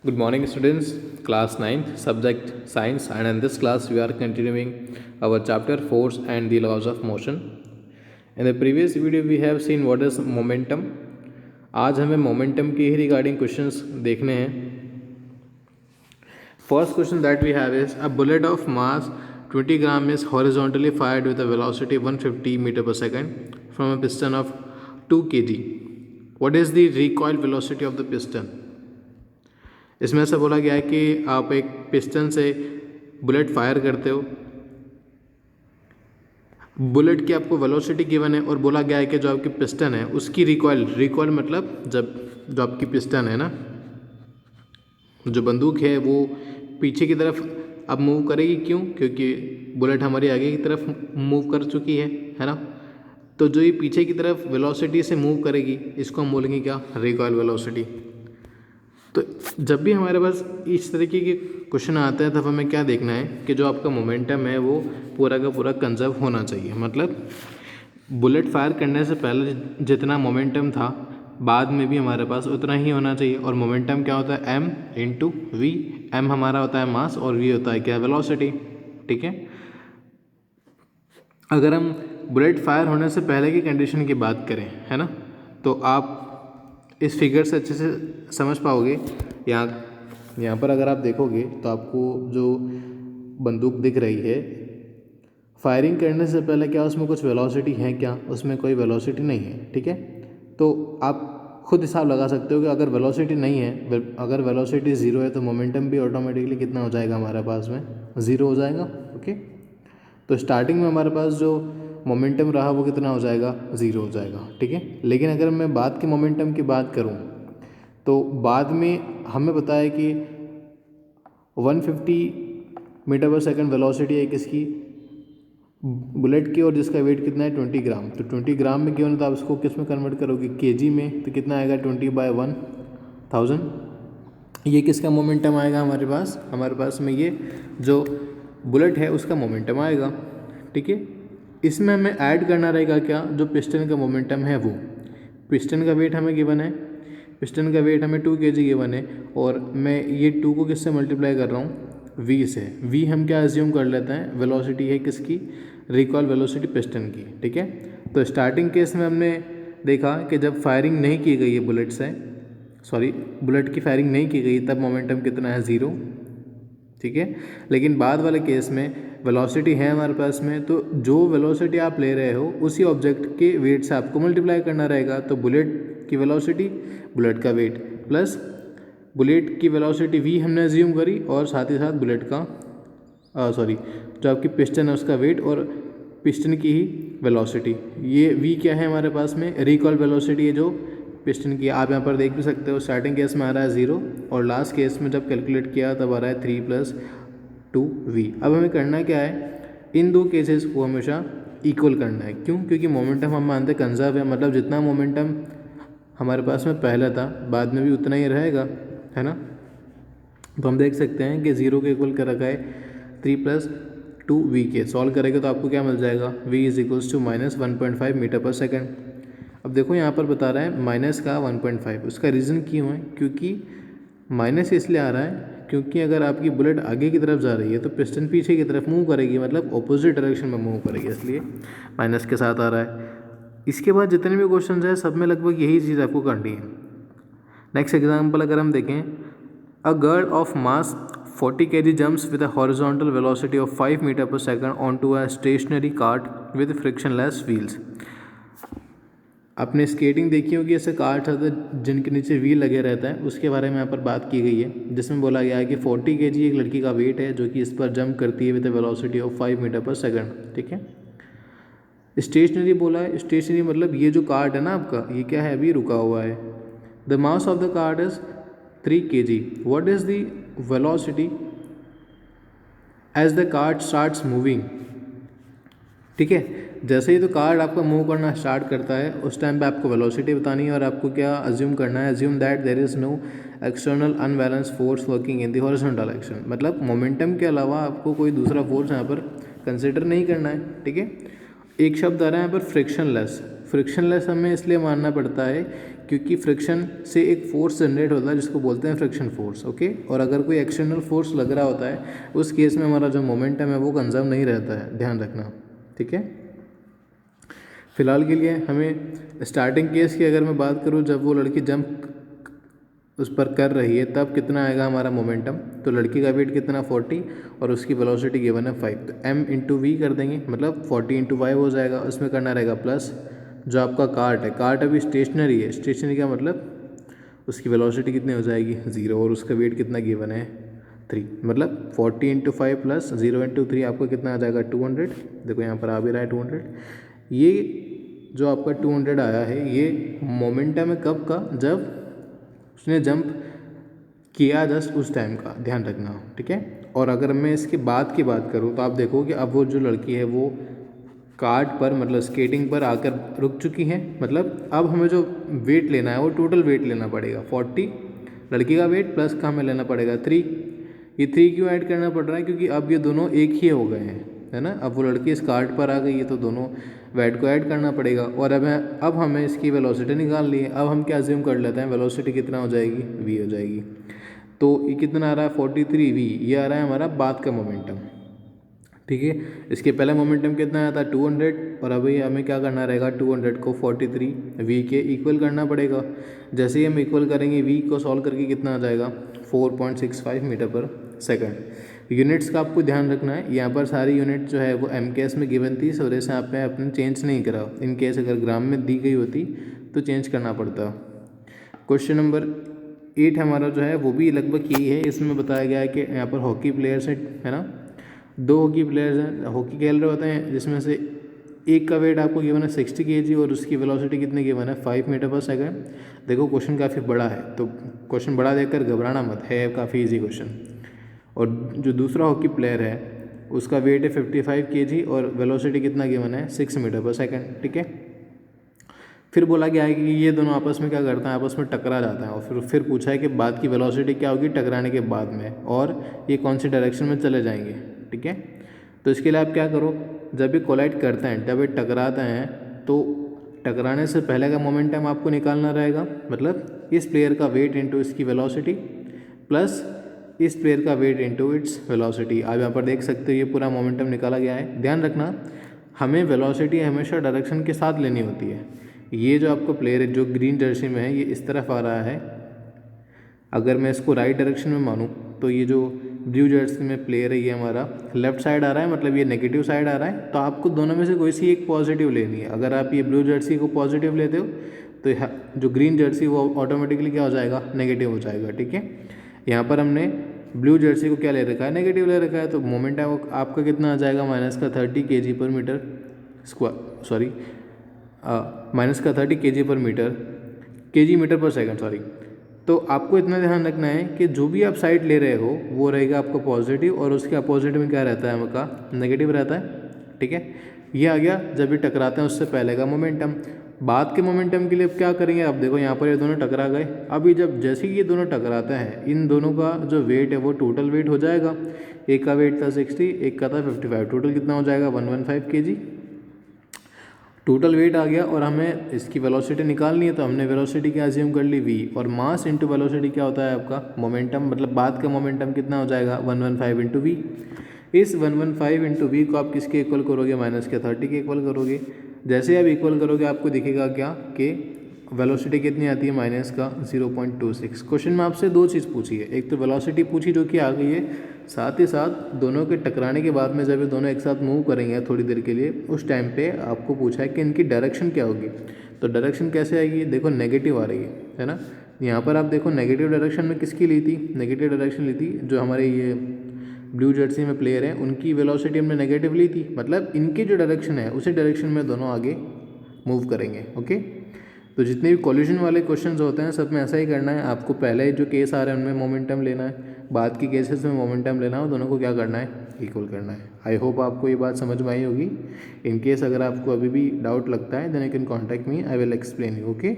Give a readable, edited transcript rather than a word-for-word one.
Good morning, students. Class 9, subject Science, and in this class, we are continuing our chapter Force and the Laws of Motion. In the previous video, we have seen what is momentum. आज हमें momentum के ही regarding questions देखने हैं. First question that we have is a bullet of mass 20 gram is horizontally fired with a velocity 150 meter per second from a piston of 2 kg. What is the recoil velocity of the piston? इसमें ऐसा बोला गया है कि आप एक piston से bullet fire करते हो, बुलेट की आपको वेलोसिटी गिवन है और बोला गया है कि जो आपकी पिस्टन है उसकी रिकॉइल मतलब जब जो आपकी पिस्टन है ना, जो बंदूक है वो पीछे की तरफ अब मूव करेगी. क्यों? क्योंकि बुलेट हमारी आगे की तरफ मूव कर चुकी है ना. तो जो ये पीछे की तरफ वेलोसिटी से मूव करेगी इसको हम बोलेंगे क्या? Recoil velocity. तो जब भी हमारे पास इस तरीके के क्वेश्चन आते हैं तब हमें क्या देखना है कि जो आपका मोमेंटम है वो पूरा का पूरा कंजर्व होना चाहिए. मतलब बुलेट फायर करने से पहले जितना मोमेंटम था बाद में भी हमारे पास उतना ही होना चाहिए. और मोमेंटम क्या होता है? m into we. m हमारा होता है मास और v होता है क्या? वेलोसिटी. ठीक है. अगर हम बुलेट फायर होने से पहले की कंडीशन की बात करें, है ना, तो आप इस फिगर से अच्छे से समझ पाओगे. यहाँ पर अगर आप देखोगे तो आपको जो बंदूक दिख रही है, फायरिंग करने से पहले क्या उसमें कुछ वेलोसिटी है? क्या उसमें कोई वेलोसिटी नहीं है. ठीक है. तो आप खुद हिसाब लगा सकते हो कि अगर वेलोसिटी नहीं है, अगर वेलोसिटी ज़ीरो है तो मोमेंटम भी ऑटोमेटिकली कितना हो जाएगा हमारे पास में? ज़ीरो हो जाएगा. ओके. तो स्टार्टिंग में हमारे पास जो मोमेंटम रहा वो कितना हो जाएगा? ज़ीरो हो जाएगा. ठीक है. लेकिन अगर मैं बाद के मोमेंटम की बात करूं तो बाद में हमें पता है कि 150 मीटर पर सेकंड वेलोसिटी है किसकी? बुलेट की, और जिसका वेट कितना है? 20 ग्राम. तो 20 ग्राम में क्यों, तो आप इसको किस में कन्वर्ट करोगे? केजी में. तो कितना आएगा? 20/1000. ये किसका मोमेंटम आएगा हमारे पास? हमारे पास में ये जो बुलेट है उसका मोमेंटम आएगा. ठीक है. इसमें हमें ऐड करना रहेगा क्या? जो पिस्टन का मोमेंटम है वो. पिस्टन का वेट हमें गिवन है, पिस्टन का वेट हमें 2 kg गिवन है, और मैं ये 2 को किससे मल्टीप्लाई कर रहा हूँ? v से. v हम क्या एज्यूम कर लेते हैं? वेलोसिटी है किसकी? रिकॉल वेलोसिटी पिस्टन की. ठीक है. तो स्टार्टिंग केस में हमने देखा कि जब फायरिंग नहीं की गई है बुलेट से, बुलेट की फायरिंग नहीं की गई तब मोमेंटम कितना है? ज़ीरो. ठीक है. लेकिन बाद वाले केस में वेलोसिटी है हमारे पास में, तो जो वेलोसिटी आप ले रहे हो उसी ऑब्जेक्ट के वेट से आपको मल्टीप्लाई करना रहेगा. तो बुलेट की वेलोसिटी, बुलेट का वेट प्लस बुलेट की वेलोसिटी v हमने अज्यूम करी, और साथ ही साथ बुलेट का जो आपकी पिस्टन है उसका वेट और पिस्टन की ही वेलोसिटी. ये v क्या है हमारे पास में? रिकॉल वेलोसिटी है जो पिस्टन की. आप यहाँ पर देख भी सकते हो स्टार्टिंग केस में आ रहा है 0 और लास्ट केस में जब कैलकुलेट किया तब आ रहा है 3 + 2v. अब हमें करना क्या है? इन दो केसेस को हमेशा इक्वल करना है. क्यों? क्योंकि मोमेंटम हम मानते कंजर्व है. मतलब जितना मोमेंटम हमारे पास में पहले था बाद में भी उतना ही रहेगा, है ना. तो हम देख सकते हैं कि 0 के इक्वल कर रखा है 3 + 2v के. सॉल्व करेंगे तो आपको क्या मिल जाएगा? v = -1.5 मीटर पर सेकेंड. अब देखो यहाँ पर बता रहा है माइनस का 1.5. उसका रीज़न क्यों है? क्योंकि माइनस इसलिए आ रहा है क्योंकि अगर आपकी बुलेट आगे की तरफ जा रही है तो पिस्टन पीछे की तरफ मूव करेगी, मतलब ऑपोजिट डायरेक्शन में मूव करेगी, इसलिए माइनस के साथ आ रहा है. इसके बाद जितने भी क्वेश्चन हैं सब में लगभग यही चीज़ आपको करनी है. नेक्स्ट एग्जाम्पल अगर हम देखें, a girl of mass 40 kg jumps with a horizontal velocity of 5 metre per second onto a stationary cart with frictionless wheels. आपने स्केटिंग देखी होगी, ऐसे कार्ट होते हैं जिनके नीचे व्हील लगे रहता है, उसके बारे में यहाँ पर बात की गई है, जिसमें बोला गया है कि 40 kg एक लड़की का वेट है जो कि इस पर जंप करती है with velocity of 5 metre per second. ठीक है. स्टेशनरी बोला है. स्टेशनरी मतलब ये जो कार्ट है ना आपका, ये क्या है? अभी रुका हुआ है. The mass of the cart is 3 kg. What is the velocity as the cart starts moving? ठीक है. जैसे ही तो कार्ड आपका मूव करना स्टार्ट करता है उस टाइम पे आपको वेलोसिटी बतानी है, और आपको क्या अज्यूम करना है? Assume that there is no external unbalance force working in the horizontal direction. मतलब मोमेंटम के अलावा आपको कोई दूसरा फोर्स यहाँ पर कंसिडर नहीं करना है. ठीक है. एक शब्द आ रहा है यहाँ पर फ्रिक्शनलेस. फ्रिक्शनलेस हमें इसलिए मानना पड़ता है क्योंकि फ्रिक्शन से एक फोर्स जनरेट होता है जिसको बोलते हैं फ्रिक्शन फोर्स, ओके। और अगर कोई एक्सटर्नल फोर्स लग रहा होता है उस केस में हमारा जो मोमेंटम है वो कंजर्व नहीं रहता है, ध्यान रखना, ठीक है। फिलहाल के लिए हमें स्टार्टिंग केस की अगर मैं बात करूँ, जब वो लड़की जंप उस पर कर रही है तब कितना आएगा हमारा मोमेंटम। तो लड़की का वेट कितना 40 और उसकी वेलोसिटी गिवन है 5, तो m इंटू वी कर देंगे, मतलब 40 इंटू 5 हो जाएगा। उसमें करना रहेगा प्लस जो आपका कार्ट है, कार्ट अभी स्टेशनरी है, स्टेशनरी का मतलब उसकी वेलोसिटी कितनी हो जाएगी 0 और उसका वेट कितना गिवन है 3, मतलब 40 इंटू 5 प्लस 0 इंटू 3 आपको कितना आ जाएगा 200। देखो यहाँ पर आ भी रहा है 200। ये जो आपका 200 आया है ये मोमेंटम है कब का, जब उसने जंप किया जस्ट उस टाइम का, ध्यान रखना, ठीक है। और अगर मैं इसके बाद की बात करूँ तो आप देखो कि अब वो जो लड़की है वो कार्ट पर मतलब स्केटिंग पर आकर रुक चुकी है, मतलब अब हमें जो वेट लेना है वो टोटल वेट लेना पड़ेगा 40 लड़की का वेट प्लस का हमें लेना पड़ेगा 3। ये 3 क्यों ऐड करना पड़ रहा है, क्योंकि अब ये दोनों एक ही हो गए हैं, है ना। अब वो लड़की इस कार्ट पर आ गई है तो दोनों वेट को ऐड करना पड़ेगा। और अब हमें इसकी वेलोसिटी निकालनी है। अब हम क्या अज्यूम कर लेते हैं, वेलोसिटी कितना हो जाएगी v हो जाएगी। तो ये कितना आ रहा है 43 v, ये आ रहा है हमारा बाद का मोमेंटम, ठीक है। इसके पहले मोमेंटम कितना आया था 200 और अभी हमें क्या करना रहेगा 200 को 43 v के इक्वल करना पड़ेगा। जैसे ही हम इक्वल करेंगे v को सॉल्व करके कितना आ जाएगा 4.65 मीटर पर सेकंड। यूनिट्स का आपको ध्यान रखना है, यहाँ पर सारी यूनिट जो है वो एम केस में गिवन थी, इस वजह से आपने चेंज नहीं करा। इन केस अगर ग्राम में दी गई होती तो चेंज करना पड़ता। क्वेश्चन नंबर 8 हमारा जो है वो भी लगभग यही है। इसमें बताया गया है कि यहाँ पर हॉकी प्लेयर्स है ना, 2 हॉकी प्लेयर्स हैं, हॉकी खेल रहे होते हैं, जिसमें से एक का वेट आपको गिवन है 60 kg और उसकी वेलोसिटी कितनी गिवन है 5 मीटर पर सेकंड। देखो क्वेश्चन काफ़ी बड़ा है, तो क्वेश्चन बड़ा देखकर घबराना मत, है काफ़ी इजी क्वेश्चन। और जो दूसरा हॉकी प्लेयर है उसका वेट है 55 kg और वेलोसिटी कितना गिवन है 6 मीटर पर सेकंड, ठीक है। फिर बोला गया है कि ये दोनों आपस में क्या करते हैं, आपस में टकरा जाते हैं। और फिर पूछा है कि बाद की वेलोसिटी क्या होगी टकराने के बाद में, और ये कौन सी डायरेक्शन में चले जाएंगे, ठीक है। तो इसके लिए आप क्या करो, जब ये कोलाइड करते हैं, जब ये टकराते हैं, तो टकराने से पहले का मोमेंटम आपको निकालना रहेगा, मतलब इस प्लेयर का वेट इंटू इसकी वेलोसिटी प्लस इस प्लेयर का वेट इंटू इट्स वेलोसिटी। आप यहाँ पर देख सकते हो ये पूरा मोमेंटम निकाला गया है। ध्यान रखना हमें वेलोसिटी हमेशा डायरेक्शन के साथ लेनी होती है। ये जो आपको प्लेयर है जो ग्रीन जर्सी में है ये इस तरफ आ रहा है, अगर मैं इसको राइट डायरेक्शन में मानूँ तो ये जो ब्लू जर्सी में प्लेयर है ये हमारा लेफ्ट साइड आ रहा है, मतलब ये नेगेटिव साइड आ रहा है। तो आपको दोनों में से कोई सी एक पॉजिटिव लेनी है। अगर आप ये ब्लू जर्सी को पॉजिटिव लेते हो तो जो ग्रीन जर्सी वो ऑटोमेटिकली क्या हो जाएगा नेगेटिव हो जाएगा, ठीक है। यहाँ पर हमने ब्लू जर्सी को क्या ले रखा है नेगेटिव ले रखा है, तो मोमेंटम आपका कितना आ जाएगा -30 kg पर मीटर स्क्वायर, सॉरी -30 kg पर metre, kg metre per second, sorry. तो आपको इतना ध्यान रखना है कि जो भी आप साइड ले रहे हो वो रहेगा आपका पॉजिटिव और उसके अपोजिट में क्या रहता है आपका नेगेटिव रहता है, ठीक है। ये आ गया जब ये टकराते हैं उससे पहले का मोमेंटम। बाद के मोमेंटम के लिए अब क्या करेंगे, आप देखो यहाँ पर ये दोनों टकरा गए। अभी जब जैसे ही ये दोनों टकराते हैं इन दोनों का जो वेट है वो टोटल वेट हो जाएगा। एक का वेट था 60, एक का था 55, टोटल कितना हो जाएगा 115 kg टोटल वेट आ गया। और हमें इसकी वेलोसिटी निकालनी है तो हमने वेलोसिटी क्या अज्यूम कर ली v, और मास इंटू वेलोसिटी क्या होता है आपका मोमेंटम, मतलब बाद का मोमेंटम कितना हो जाएगा 115 इंटू वी। इस 115 इंटू वी को आप किसके इक्वल करोगे -30 के इक्वल करोगे। जैसे आप इक्वल करोगे आपको दिखेगा क्या कि वेलोसिटी कितनी आती है -0.26। क्वेश्चन में आपसे 2 चीज़ पूछी है, एक तो वेलोसिटी पूछी जो कि आ गई है, साथ ही साथ दोनों के टकराने के बाद में जब ये दोनों एक साथ मूव करेंगे थोड़ी देर के लिए उस टाइम पे आपको पूछा है कि इनकी डायरेक्शन क्या होगी। तो डायरेक्शन कैसे आएगी, देखो नेगेटिव आ रही है ना। यहाँ पर आप देखो नेगेटिव डायरेक्शन में किसकी ली थी, नेगेटिव डायरेक्शन ली थी जो हमारे ये ब्लू जर्सी में प्लेयर हैं उनकी वेलोसिटी हमने नेगेटिव ली थी, मतलब इनकी जो डायरेक्शन है उसी डायरेक्शन में दोनों आगे मूव करेंगे, ओके। तो जितने भी कॉलिजन वाले क्वेश्चंस होते हैं सब में ऐसा ही करना है। आपको पहले जो केस आ रहे हैं उनमें मोमेंटम लेना है, बाद की केसेस में मोमेंटम लेना है, दोनों को क्या करना है इक्वल करना है। आई होप आपको ये बात समझ में आई होगी। इन केस अगर आपको अभी भी डाउट लगता है then you can contact me, I will explain you, okay.